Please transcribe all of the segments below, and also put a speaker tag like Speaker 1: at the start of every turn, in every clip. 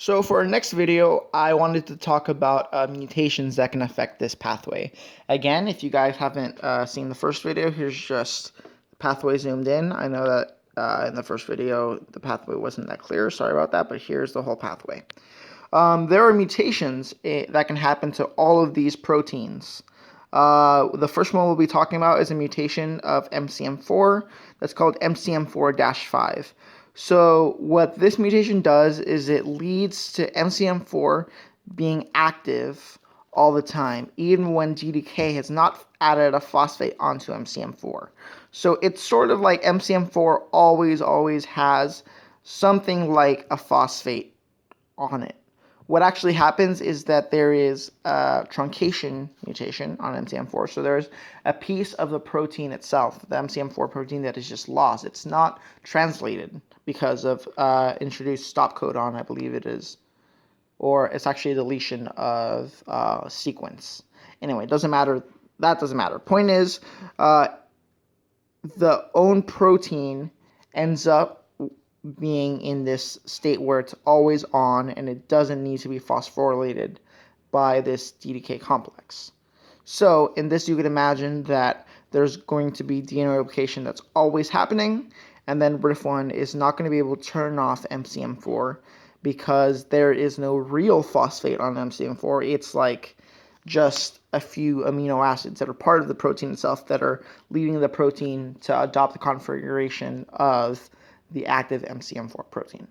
Speaker 1: So for our next video, I wanted to talk about mutations that can affect this pathway. Again, if you guys haven't seen the first video, here's just the pathway zoomed in. I know that in the first video, the pathway wasn't that clear. Sorry about that, but here's the whole pathway. There are mutations that can happen to all of these proteins. The first one we'll be talking about is a mutation of MCM4 that's called MCM4-5. So what this mutation does is it leads to MCM4 being active all the time, even when DDK has not added a phosphate onto MCM4. So it's sort of like MCM4 always has something like a phosphate on it. What actually happens is that there is a truncation mutation on MCM4. So there's a piece of the protein itself, the MCM4 protein, that is just lost. It's not translated because of introduced stop codon, I believe it is. Or it's actually a deletion of sequence. Anyway, it doesn't matter. That doesn't matter. Point is, the own protein ends up being in this state where it's always on and it doesn't need to be phosphorylated by this DDK complex. So in this, you could imagine that there's going to be DNA replication that's always happening, and then RIF1 is not going to be able to turn off MCM4 because there is no real phosphate on MCM4. It's like just a few amino acids that are part of the protein itself that are leading the protein to adopt the configuration of the active MCM4 protein.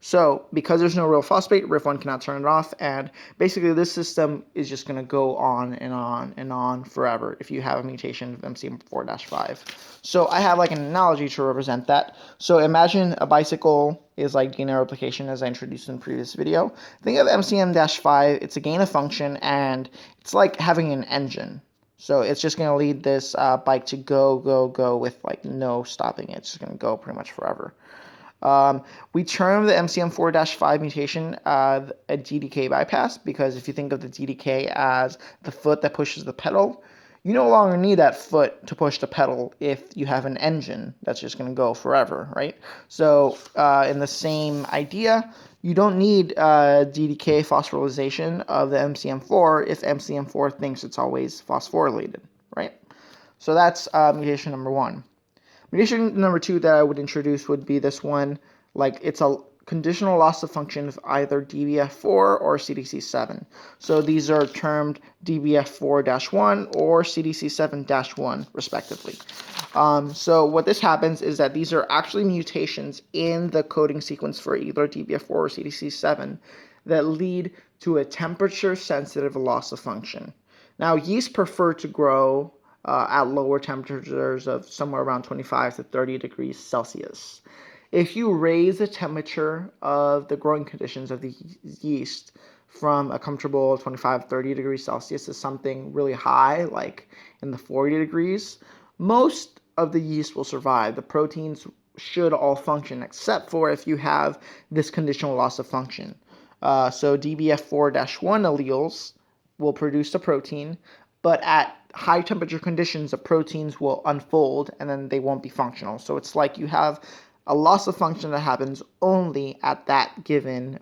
Speaker 1: So because there's no real phosphate, RIF1 cannot turn it off, and basically this system is just going to go on and on and on forever if you have a mutation of MCM4-5. So I have like an analogy to represent that. So imagine a bicycle is like DNA replication, as I introduced in the previous video. Think of MCM-5, it's a gain of function, and it's like having an engine. So it's just going to lead this bike to go with like no stopping it. It's just going to go pretty much forever. We term the MCM4-5 mutation a DDK bypass because if you think of the DDK as the foot that pushes the pedal, you no longer need that foot to push the pedal if you have an engine that's just going to go forever, right? So in the same idea, you don't need DDK phosphorylation of the MCM4 if MCM4 thinks it's always phosphorylated, right? So that's mutation number one. Mutation number two that I would introduce would be this one, like it's a conditional loss of function of either DBF4 or CDC7. So these are termed DBF4-1 or CDC7-1 respectively. So what this happens is that these are actually mutations in the coding sequence for either DBF4 or CDC7 that lead to a temperature-sensitive loss of function. Now, yeast prefer to grow at lower temperatures of somewhere around 25 to 30 degrees Celsius. If you raise the temperature of the growing conditions of the yeast from a comfortable 25-30 degrees Celsius to something really high, like in the 40 degrees, most of the yeast will survive. The proteins should all function, except for if you have this conditional loss of function. So DBF4-1 alleles will produce the protein, but at high temperature conditions, the proteins will unfold and then they won't be functional. So it's like you have a loss of function that happens only at that given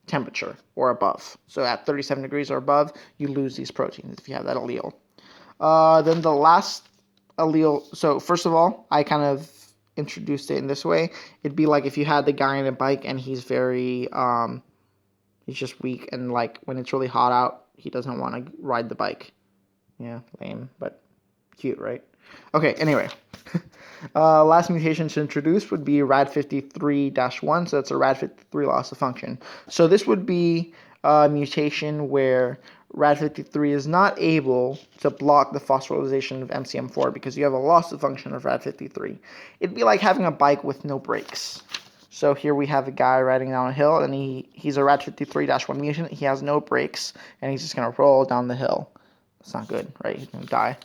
Speaker 1: temperature or above. So at 37 degrees or above, you lose these proteins if you have that allele. Then the last allele, so first of all, I kind of introduced it in this way. It'd be like if you had the guy on a bike and he's very, he's just weak and like when it's really hot out, he doesn't want to ride the bike. Yeah, lame, but cute, right? Okay, anyway. Last mutation to introduce would be RAD53-1, so that's a RAD53 loss of function. So this would be a mutation where RAD53 is not able to block the phosphorylation of MCM4 because you have a loss of function of RAD53. It'd be like having a bike with no brakes. So here we have a guy riding down a hill, and he's a RAD53-1 mutant. He has no brakes, and he's just going to roll down the hill. It's not good, right? He's going to die.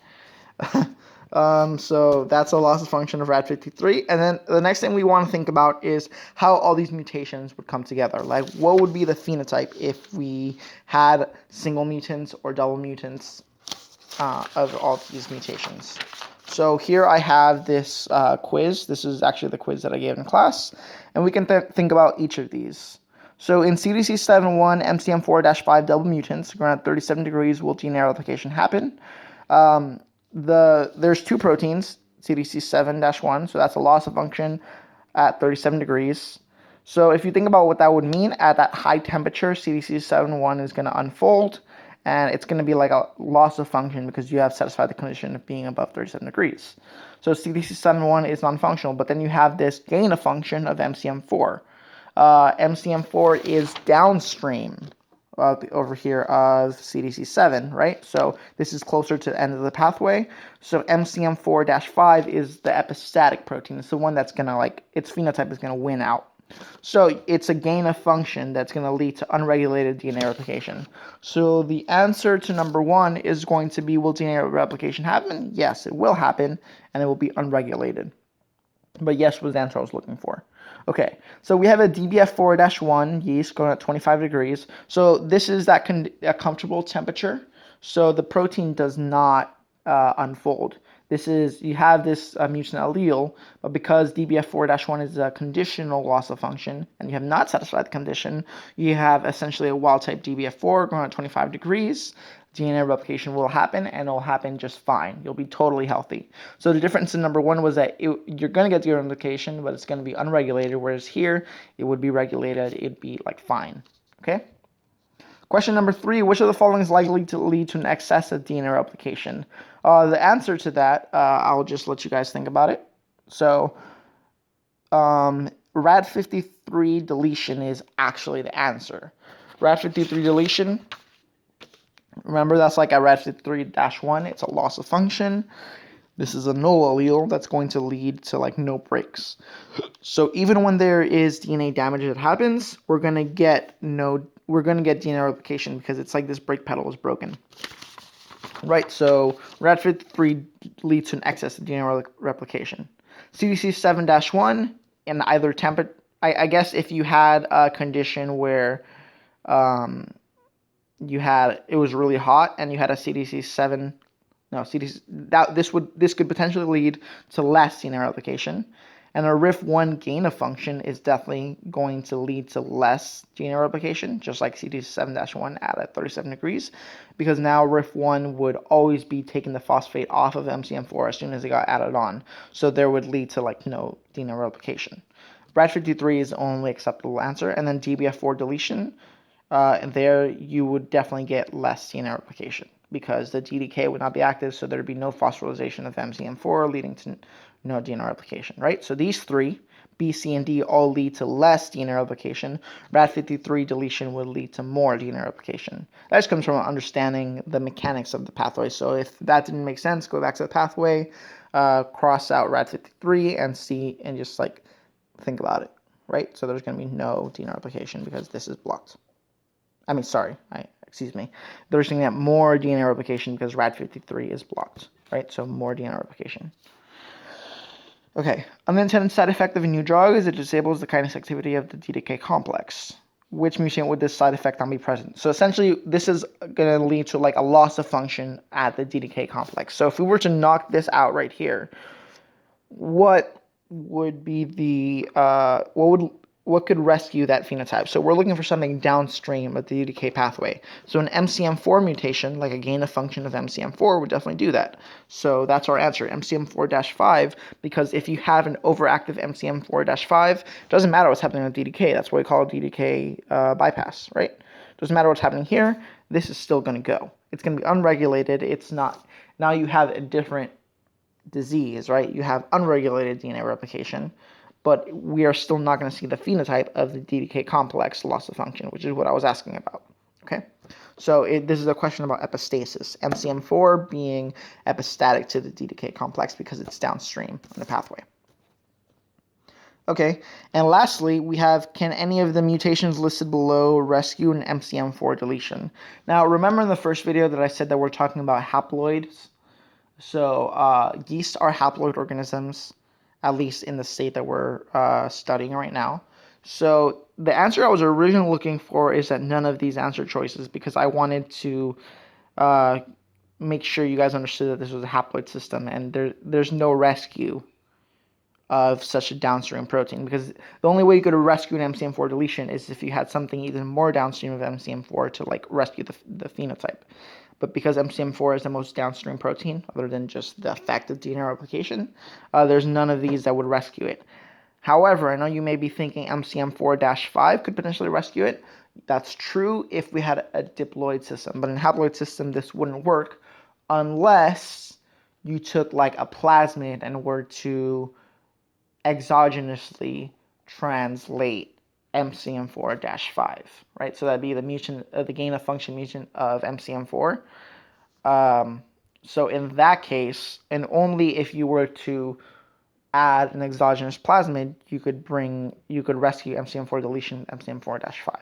Speaker 1: So that's a loss of function of RAD53. And then the next thing we want to think about is how all these mutations would come together. Like, what would be the phenotype if we had single mutants or double mutants of all these mutations? So here I have this quiz. This is actually the quiz that I gave in class. And we can think about each of these. So in CDC7-1, MCM4-5 double mutants, around 37 degrees will DNA replication happen. There's two proteins, CDC7-1, so that's a loss of function at 37 degrees. So if you think about what that would mean, at that high temperature, CDC7-1 is going to unfold, and it's going to be like a loss of function because you have satisfied the condition of being above 37 degrees. So CDC7-1 is non-functional, but then you have this gain of function of MCM4. MCM4 is downstream over here of CDC7, right? So this is closer to the end of the pathway. So MCM4-5 is the epistatic protein. It's the one that's going to, like, its phenotype is going to win out. So it's a gain of function that's going to lead to unregulated DNA replication. So the answer to number 1 is going to be, will DNA replication happen? Yes, it will happen, and it will be unregulated. But yes was the answer I was looking for. Okay, so we have a DBF4-1 yeast going at 25 degrees. So this is that a comfortable temperature. So the protein does not unfold. This is, you have this mutant allele, but because DBF4-1 is a conditional loss of function, and you have not satisfied the condition, you have essentially a wild-type DBF4 going at 25 degrees. DNA replication will happen, and it'll happen just fine. You'll be totally healthy. So the difference in number 1 was that you're going to get DNA replication, but it's going to be unregulated, whereas here, it would be regulated. It'd be, like, fine. Okay? Question number 3, which of the following is likely to lead to an excessive DNA replication? The answer to that, I'll just let you guys think about it. So, RAD53 deletion is actually the answer. RAD53 deletion, remember that's like a RAD53-1, it's a loss of function. This is a null allele that's going to lead to like no breaks. So even when there is DNA damage that happens, we're gonna get DNA replication because it's like this brake pedal is broken. Right, so RAD53 leads to an excess of DNA replication. CDC7-1 in either temperature, I guess if you had a condition where it was really hot and you had a CDC7, this could potentially lead to less DNA replication. And a RIF1 gain of function is definitely going to lead to less DNA replication, just like CDC7-1 at 37 degrees, because now RIF1 would always be taking the phosphate off of MCM4 as soon as it got added on. So there would lead to like no DNA replication. RAD53 is the only acceptable answer, and then DBF4 deletion, there you would definitely get less DNA replication because the DDK would not be active, so there would be no phosphorylation of MCM4, leading to no DNA replication, right? So these three, B, C, and D, all lead to less DNA replication. RAD53 deletion would lead to more DNA replication. That just comes from understanding the mechanics of the pathway. So if that didn't make sense, go back to the pathway, cross out RAD53 and see, and just like think about it, right? So there's going to be no DNA replication because this is blocked. There's going to get more DNA replication because RAD53 is blocked, right? So more DNA replication. Okay, unintended side effect of a new drug is it disables the kinase activity of the DDK complex. Which mutant would this side effect not be present? So essentially, this is going to lead to like a loss of function at the DDK complex. So if we were to knock this out right here, what would be the what could rescue that phenotype? So we're looking for something downstream of the DDK pathway. So an MCM4 mutation, like a gain of function of MCM4, would definitely do that. So that's our answer, MCM4-5, because if you have an overactive MCM4-5, it doesn't matter what's happening with DDK. That's why we call it DDK bypass, right? Doesn't matter what's happening here. This is still going to go. It's going to be unregulated. It's not. Now you have a different disease, right? You have unregulated DNA replication, but we are still not going to see the phenotype of the DDK complex loss of function, which is what I was asking about, okay? So this is a question about epistasis, MCM4 being epistatic to the DDK complex because it's downstream in the pathway. Okay, and lastly, we have, can any of the mutations listed below rescue an MCM4 deletion? Now, remember in the first video that I said that we're talking about haploids? So yeast are haploid organisms, at least in the state that we're studying right now. So the answer I was originally looking for is that none of these answer choices, because I wanted to make sure you guys understood that this was a haploid system, and there's no rescue of such a downstream protein, because the only way you could rescue an MCM4 deletion is if you had something even more downstream of MCM4 to like rescue the phenotype. But because MCM4 is the most downstream protein, other than just the effect of DNA replication, there's none of these that would rescue it. However, I know you may be thinking MCM4-5 could potentially rescue it. That's true if we had a diploid system, but in a haploid system, this wouldn't work unless you took like a plasmid and were to exogenously translate MCM4-5, right? So that'd be the mutant, the gain of function mutant of MCM4. So in that case, and only if you were to add an exogenous plasmid, you could rescue MCM4 deletion MCM4-5.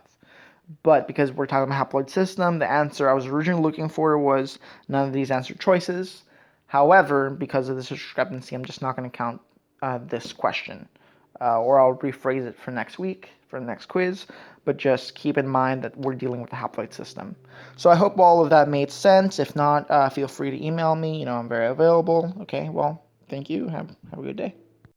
Speaker 1: But because we're talking about haploid system, the answer I was originally looking for was none of these answer choices. However, because of this discrepancy, I'm just not going to count this question. Or I'll rephrase it for next week, for the next quiz. But just keep in mind that we're dealing with the haploid system. So I hope all of that made sense. If not, feel free to email me. I'm very available. Okay, well, thank you. Have a good day.